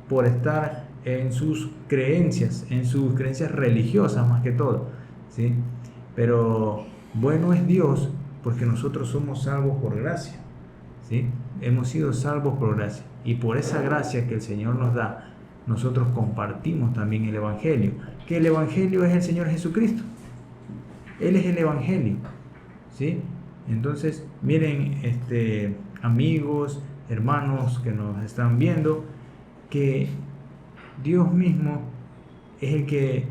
por estar en sus creencias religiosas más que todo, ¿sí? Pero bueno es Dios, porque nosotros somos salvos por gracia, ¿sí? Hemos sido salvos por gracia, y por esa gracia que el Señor nos da, nosotros compartimos también el Evangelio, que el Evangelio es el Señor Jesucristo. Él es el Evangelio, ¿sí? Entonces, miren, amigos, hermanos que nos están viendo, que Dios mismo es el que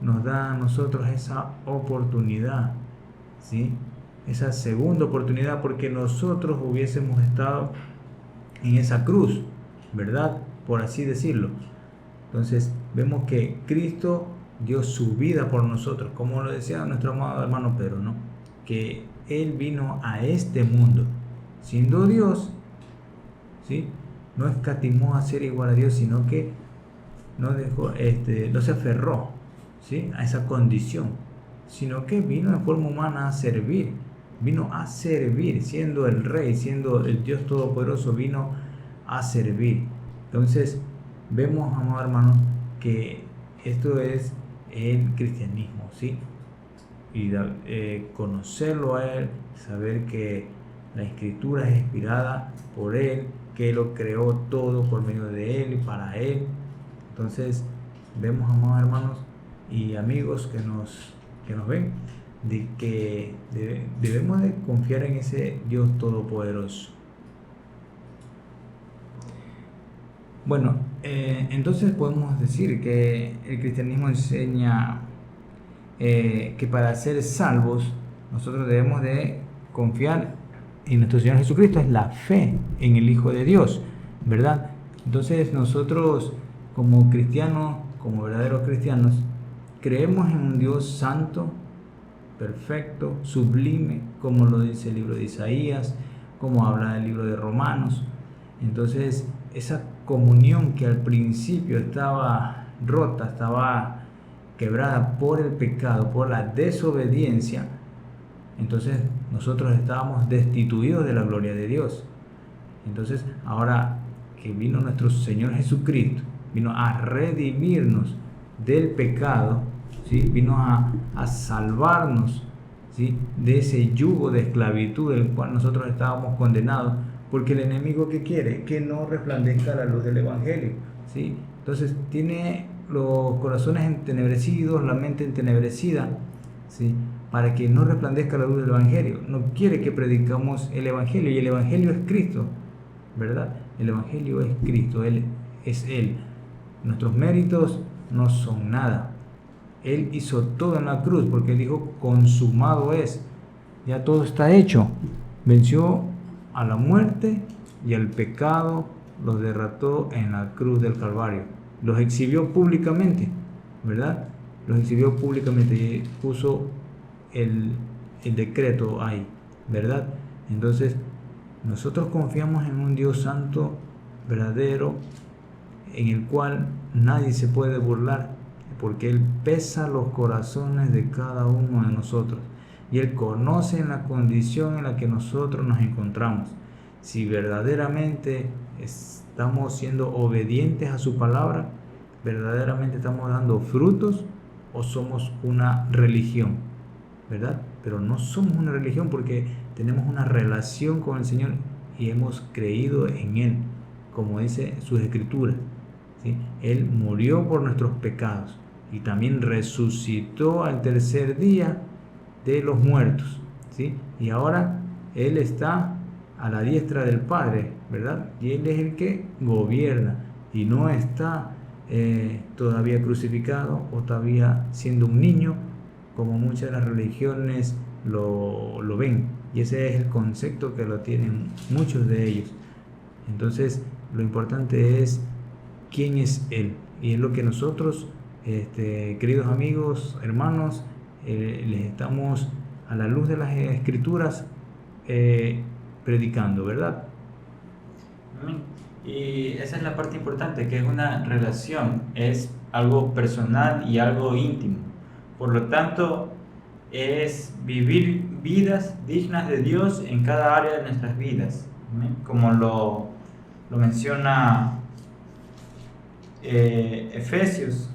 nos da a nosotros esa oportunidad, ¿sí? Esa segunda oportunidad, porque nosotros hubiésemos estado en esa cruz, ¿verdad? Por así decirlo. Entonces, vemos que Cristo dio su vida por nosotros, como lo decía nuestro amado hermano Pedro, ¿no? Que Él vino a este mundo, siendo Dios, ¿sí? No escatimó a ser igual a Dios, sino que no se aferró, ¿sí? A esa condición, sino que vino en forma humana a servir, siendo el Rey, siendo el Dios Todopoderoso, vino a servir. Entonces, vemos, amados hermanos, que esto es el cristianismo, ¿sí? Y conocerlo a Él, saber que la Escritura es inspirada por Él, que Él lo creó todo por medio de Él y para Él. Entonces, vemos, amados hermanos y amigos que nos ven, de que debemos de confiar en ese Dios Todopoderoso. Bueno, entonces podemos decir que el cristianismo enseña que para ser salvos nosotros debemos de confiar en nuestro Señor Jesucristo, es la fe en el Hijo de Dios, ¿verdad? Entonces nosotros como cristianos, como verdaderos cristianos, creemos en un Dios santo, perfecto, sublime, como lo dice el libro de Isaías, como habla el libro de Romanos. Entonces, esa comunión que al principio estaba rota, estaba quebrada por el pecado, por la desobediencia, entonces nosotros estábamos destituidos de la gloria de Dios. Entonces, ahora que vino nuestro Señor Jesucristo, vino a redimirnos del pecado, ¿sí? Vino a salvarnos, ¿sí? De ese yugo de esclavitud del cual nosotros estábamos condenados, porque el enemigo que quiere que no resplandezca la luz del Evangelio, ¿sí? Entonces tiene los corazones entenebrecidos, la mente entenebrecida, ¿sí? Para que no resplandezca la luz del Evangelio. No quiere que predicamos el Evangelio, y el Evangelio es Cristo, ¿verdad? El Evangelio es Cristo, Él es Él. Nuestros méritos no son nada. Él hizo todo en la cruz, porque Él dijo: consumado es, ya todo está hecho. Venció a la muerte y al pecado, los derrotó en la cruz del Calvario. Los exhibió públicamente, ¿verdad? Los exhibió públicamente y puso el decreto ahí, ¿verdad? Entonces, nosotros confiamos en un Dios santo, verdadero, en el cual nadie se puede burlar, porque Él pesa los corazones de cada uno de nosotros y Él conoce en la condición en la que nosotros nos encontramos. Si verdaderamente estamos siendo obedientes a su palabra, verdaderamente estamos dando frutos o somos una religión, ¿verdad? Pero no somos una religión porque tenemos una relación con el Señor y hemos creído en Él, como dice sus escrituras, ¿sí? Él murió por nuestros pecados y también resucitó al tercer día de los muertos, ¿sí? Y ahora Él está a la diestra del Padre, ¿verdad? Y Él es el que gobierna y no está todavía crucificado o todavía siendo un niño, como muchas de las religiones lo ven. Y ese es el concepto que lo tienen muchos de ellos. Entonces, lo importante es quién es Él. Y es lo que nosotros, queridos amigos, hermanos, les estamos a la luz de las Escrituras predicando, ¿verdad? Amén. Y esa es la parte importante, que es una relación, es algo personal y algo íntimo. Por lo tanto, es vivir vidas dignas de Dios en cada área de nuestras vidas. Amén. Como lo menciona Efesios,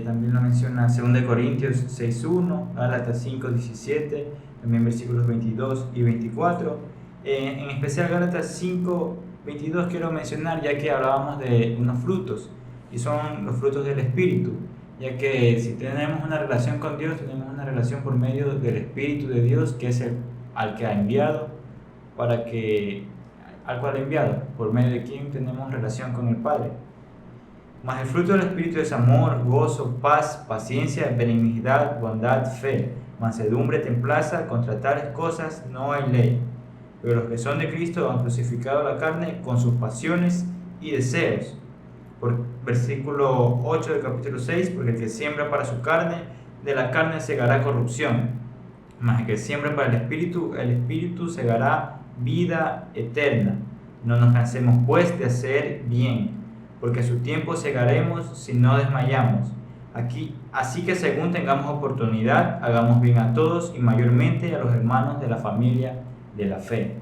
también lo menciona 2 Corintios 6.1, Gálatas 5.17, también versículos 22 y 24. En especial Gálatas 5.22 quiero mencionar, ya que hablábamos de unos frutos, y son los frutos del Espíritu, ya que si tenemos una relación con Dios, tenemos una relación por medio del Espíritu de Dios, que es al que ha enviado, al cual ha enviado, por medio de quien tenemos relación con el Padre. Mas el fruto del Espíritu es amor, gozo, paz, paciencia, benignidad, bondad, fe, mansedumbre, templanza. Contra tales cosas no hay ley. Pero los que son de Cristo han crucificado la carne con sus pasiones y deseos. Por versículo 8 del capítulo 6, porque el que siembra para su carne, de la carne segará corrupción. Mas el que siembra para el Espíritu segará vida eterna. No nos cansemos pues de hacer bien, porque a su tiempo segaremos si no desmayamos. Así que según tengamos oportunidad, hagamos bien a todos y mayormente a los hermanos de la familia de la fe.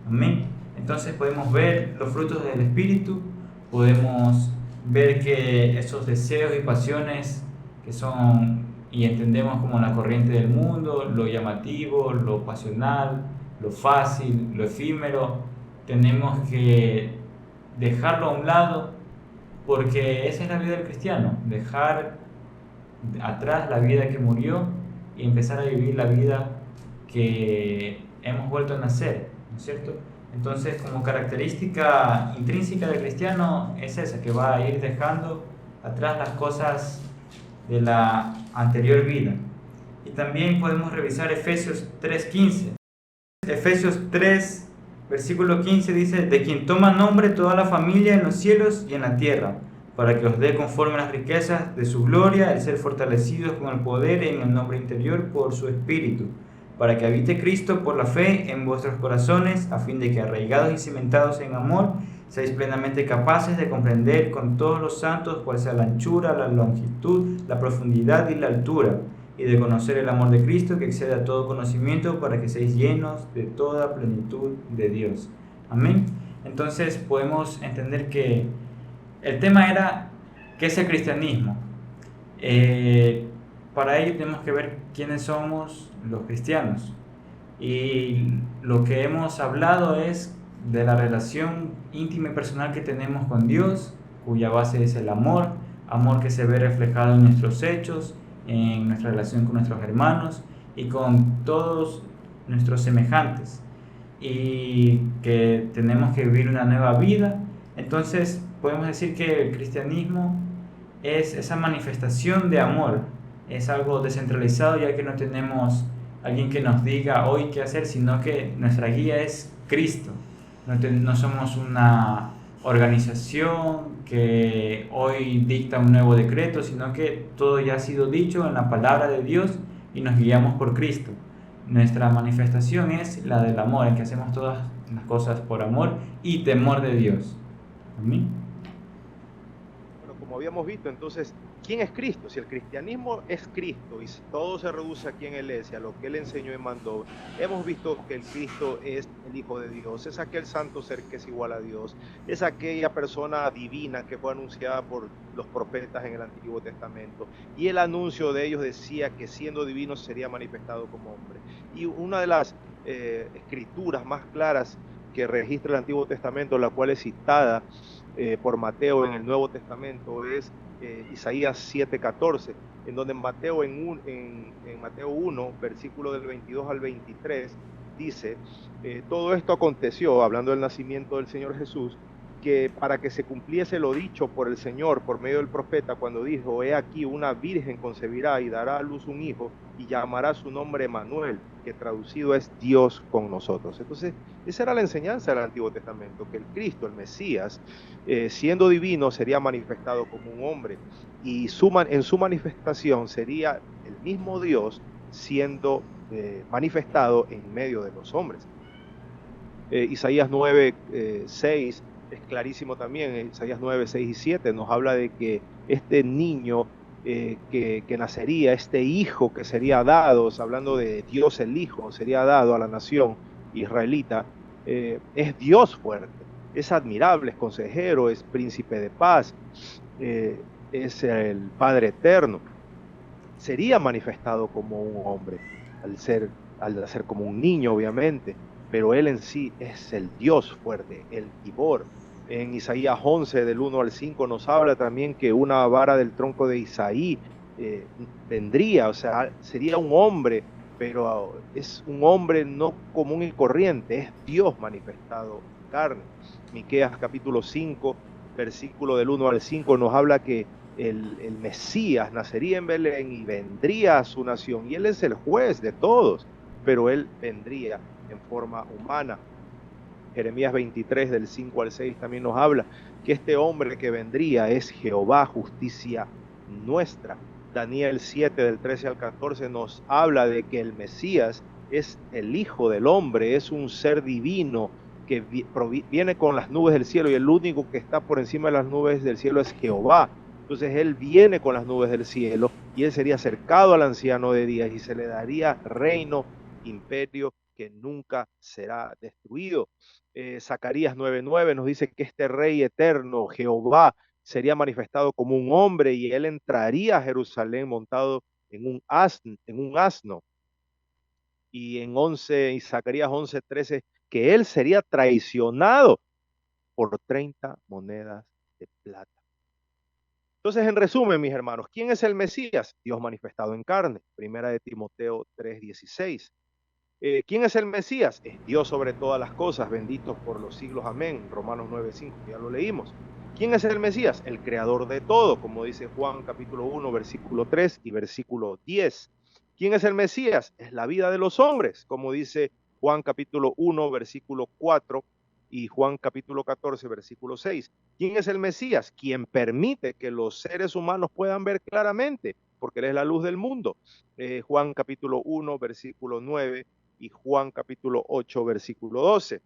Amén. Entonces podemos ver los frutos del Espíritu, podemos ver que esos deseos y pasiones que son y entendemos como la corriente del mundo, lo llamativo, lo pasional, lo fácil, lo efímero, tenemos que dejarlo a un lado, porque esa es la vida del cristiano, dejar atrás la vida que murió y empezar a vivir la vida que hemos vuelto a nacer, ¿no es cierto? Entonces, como característica intrínseca del cristiano es esa, que va a ir dejando atrás las cosas de la anterior vida. Y también podemos revisar Efesios 3.15. Efesios 3, versículo 15 dice: de quien toma nombre toda la familia en los cielos y en la tierra, para que os dé conforme a las riquezas de su gloria el ser fortalecidos con el poder en el nombre interior por su Espíritu, para que habite Cristo por la fe en vuestros corazones, a fin de que arraigados y cimentados en amor, seáis plenamente capaces de comprender con todos los santos cuál sea la anchura, la longitud, la profundidad y la altura, y de conocer el amor de Cristo que excede a todo conocimiento, para que seáis llenos de toda plenitud de Dios. Amén. Entonces podemos entender que el tema era ¿qué es el cristianismo? Para ello tenemos que ver quiénes somos los cristianos. Y lo que hemos hablado es de la relación íntima y personal que tenemos con Dios, cuya base es el amor que se ve reflejado en nuestros hechos, en nuestra relación con nuestros hermanos y con todos nuestros semejantes, y que tenemos que vivir una nueva vida. Entonces podemos decir que el cristianismo es esa manifestación de amor, es algo descentralizado, ya que no tenemos alguien que nos diga hoy qué hacer, sino que nuestra guía es Cristo. No somos una organización que hoy dicta un nuevo decreto, sino que todo ya ha sido dicho en la palabra de Dios y nos guiamos por Cristo. Nuestra manifestación es la del amor, en que hacemos todas las cosas por amor y temor de Dios. Amén. Bueno, como habíamos visto, entonces ¿quién es Cristo? Si el cristianismo es Cristo y si todo se reduce a quién Él es y a lo que Él enseñó y mandó, hemos visto que el Cristo es el Hijo de Dios, es aquel santo ser que es igual a Dios, es aquella persona divina que fue anunciada por los profetas en el Antiguo Testamento. Y el anuncio de ellos decía que siendo divino sería manifestado como hombre. Y una de las escrituras más claras que registra el Antiguo Testamento, la cual es citada por Mateo en el Nuevo Testamento, es Isaías 7:14, en donde en Mateo 1, versículo del 22 al 23, dice, todo esto aconteció, hablando del nacimiento del Señor Jesús, que para que se cumpliese lo dicho por el Señor por medio del profeta cuando dijo, he aquí una virgen concebirá y dará a luz un hijo y llamará su nombre Emmanuel, que traducido es Dios con nosotros. Entonces, esa era la enseñanza del Antiguo Testamento, que el Cristo, el Mesías, siendo divino, sería manifestado como un hombre y en su manifestación sería el mismo Dios siendo manifestado en medio de los hombres. Isaías 9, 6 es clarísimo también. Isaías 9, 6 y 7 nos habla de que este niño que nacería, este hijo que sería dado, hablando de Dios el Hijo, sería dado a la nación israelita, es Dios fuerte, es admirable, es consejero, es príncipe de paz, es el Padre eterno. Sería manifestado como un hombre, al ser como un niño, obviamente, pero él en sí es el Dios fuerte, el Gibor. En Isaías 11, del 1 al 5, nos habla también que una vara del tronco de Isaí vendría, o sea, sería un hombre, pero es un hombre no común y corriente, es Dios manifestado en carne. Miqueas capítulo 5, versículo del 1 al 5, nos habla que el Mesías nacería en Belén y vendría a su nación, y él es el juez de todos, pero él vendría en forma humana. Jeremías 23, del 5 al 6, también nos habla que este hombre que vendría es Jehová, justicia nuestra. Daniel 7, del 13 al 14, nos habla de que el Mesías es el Hijo del Hombre, es un ser divino que viene con las nubes del cielo, y el único que está por encima de las nubes del cielo es Jehová. Entonces él viene con las nubes del cielo y él sería acercado al anciano de días y se le daría reino, imperio que nunca será destruido. Zacarías 9:9 nos dice que este rey eterno, Jehová, sería manifestado como un hombre y él entraría a Jerusalén montado en un asno. Y en Zacarías 11:13, que él sería traicionado por 30 monedas de plata. Entonces, en resumen, mis hermanos, ¿quién es el Mesías? Dios manifestado en carne. Primera de Timoteo 3:16. ¿Quién es el Mesías? Es Dios sobre todas las cosas, bendito por los siglos. Amén. Romanos 9:5, ya lo leímos. ¿Quién es el Mesías? El creador de todo, como dice Juan capítulo 1, versículo 3 y versículo 10. ¿Quién es el Mesías? Es la vida de los hombres, como dice Juan capítulo 1, versículo 4 y Juan capítulo 14, versículo 6. ¿Quién es el Mesías? Quien permite que los seres humanos puedan ver claramente, porque Él es la luz del mundo. Juan capítulo 1, versículo 9 y Juan capítulo 8, versículo 12.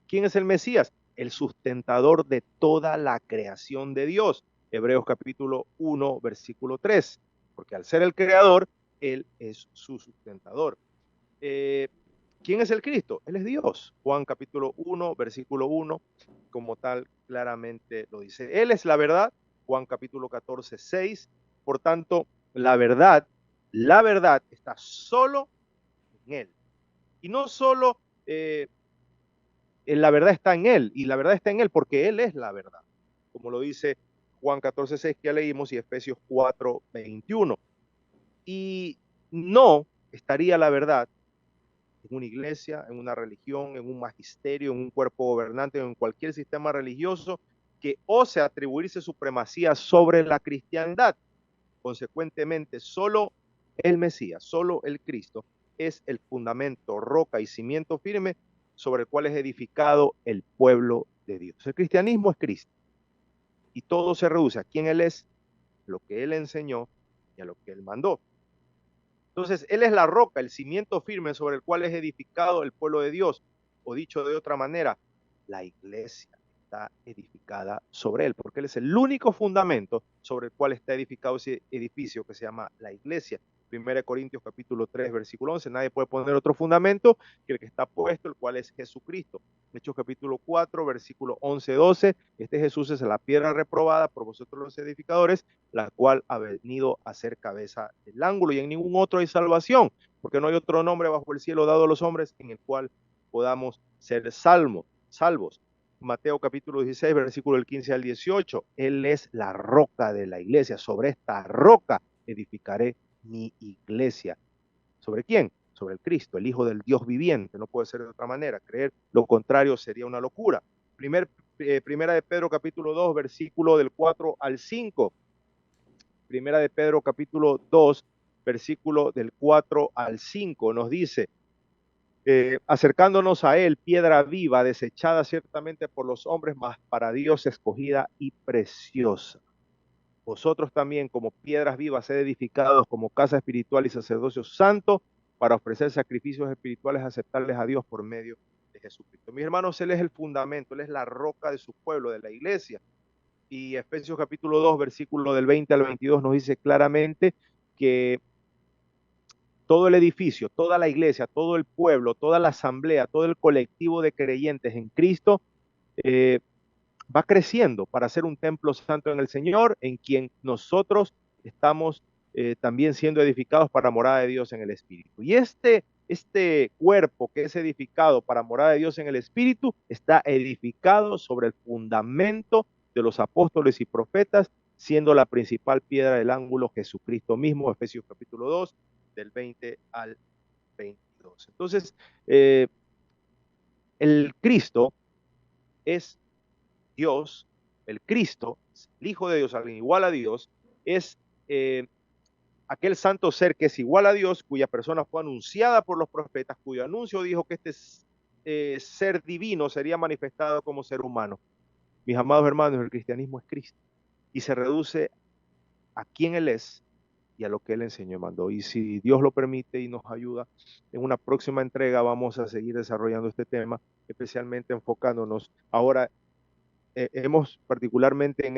¿Quién es el Mesías? El sustentador de toda la creación de Dios. Hebreos capítulo 1, versículo 3. Porque al ser el creador, Él es su sustentador. ¿Quién es el Cristo? Él es Dios. Juan capítulo 1, versículo 1, como tal claramente lo dice. Él es la verdad. Juan capítulo 14, 6. Por tanto, la verdad está solo en Él. Y no solo la verdad está en Él, y la verdad está en Él porque Él es la verdad, como lo dice Juan 14, 6 que ya leímos y Efesios 4, 21. Y no estaría la verdad en una iglesia, en una religión, en un magisterio, en un cuerpo gobernante, en cualquier sistema religioso que ose atribuirse supremacía sobre la cristiandad. Consecuentemente, solo el Mesías, solo el Cristo es el fundamento, roca y cimiento firme sobre el cual es edificado el pueblo de Dios. El cristianismo es Cristo y todo se reduce a quién Él es, lo que Él enseñó y a lo que Él mandó. Entonces, Él es la roca, el cimiento firme sobre el cual es edificado el pueblo de Dios, o dicho de otra manera, la iglesia. está edificada sobre él, porque él es el único fundamento sobre el cual está edificado ese edificio que se llama la iglesia. 1 Corintios capítulo 3, versículo 11, nadie puede poner otro fundamento que el que está puesto, el cual es Jesucristo. Hechos capítulo 4, versículo 11, 12, este Jesús es la piedra reprobada por vosotros los edificadores, la cual ha venido a ser cabeza del ángulo, y en ningún otro hay salvación, porque no hay otro nombre bajo el cielo dado a los hombres en el cual podamos ser salvos. Mateo capítulo 16, versículo del 15 al 18, Él es la roca de la iglesia, sobre esta roca edificaré mi iglesia. ¿Sobre quién? Sobre el Cristo, el Hijo del Dios viviente. No puede ser de otra manera. Creer lo contrario sería una locura. Primera de Pedro capítulo 2, versículo del 4 al 5. Primera de Pedro capítulo 2, versículo del 4 al 5 nos dice, acercándonos a él, piedra viva, desechada ciertamente por los hombres, mas para Dios escogida y preciosa. Vosotros también, como piedras vivas, sed edificados como casa espiritual y sacerdocio santo, para ofrecer sacrificios espirituales aceptables a Dios por medio de Jesucristo. Mis hermanos, Él es el fundamento, Él es la roca de su pueblo, de la iglesia. Y Efesios capítulo 2, versículo del 20 al 22 nos dice claramente que todo el edificio, toda la iglesia, todo el pueblo, toda la asamblea, todo el colectivo de creyentes en Cristo va creciendo para ser un templo santo en el Señor, en quien nosotros estamos también siendo edificados para morada de Dios en el Espíritu. Y este cuerpo que es edificado para morada de Dios en el Espíritu está edificado sobre el fundamento de los apóstoles y profetas, siendo la principal piedra del ángulo Jesucristo mismo, Efesios capítulo 2, del 20 al 22. Entonces, el Cristo es Dios, el Cristo, el Hijo de Dios, alguien igual a Dios, es aquel santo ser que es igual a Dios, cuya persona fue anunciada por los profetas, cuyo anuncio dijo que este ser divino sería manifestado como ser humano. Mis amados hermanos, el cristianismo es Cristo y se reduce a quién Él es y a lo que Él enseñó y mandó. Y si Dios lo permite y nos ayuda, en una próxima entrega vamos a seguir desarrollando este tema, especialmente enfocándonos ahora. Hemos particularmente en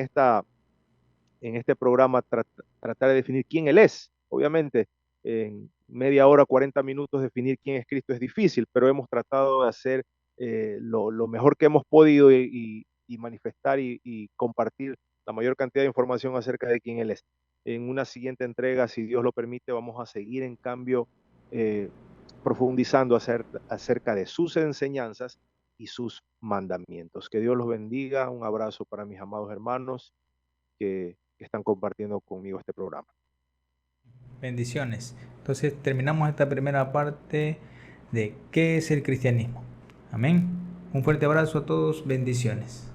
este programa tratar de definir quién Él es. Obviamente, en media hora, 40 minutos, definir quién es Cristo es difícil, pero hemos tratado de hacer lo mejor que hemos podido y manifestar y compartir la mayor cantidad de información acerca de quién Él es. En una siguiente entrega, si Dios lo permite, vamos a seguir en cambio profundizando acerca de sus enseñanzas y sus mandamientos. Que Dios los bendiga. Un abrazo para mis amados hermanos que están compartiendo conmigo este programa. Bendiciones. Entonces terminamos esta primera parte de qué es el cristianismo. Amén. Un fuerte abrazo a todos. Bendiciones.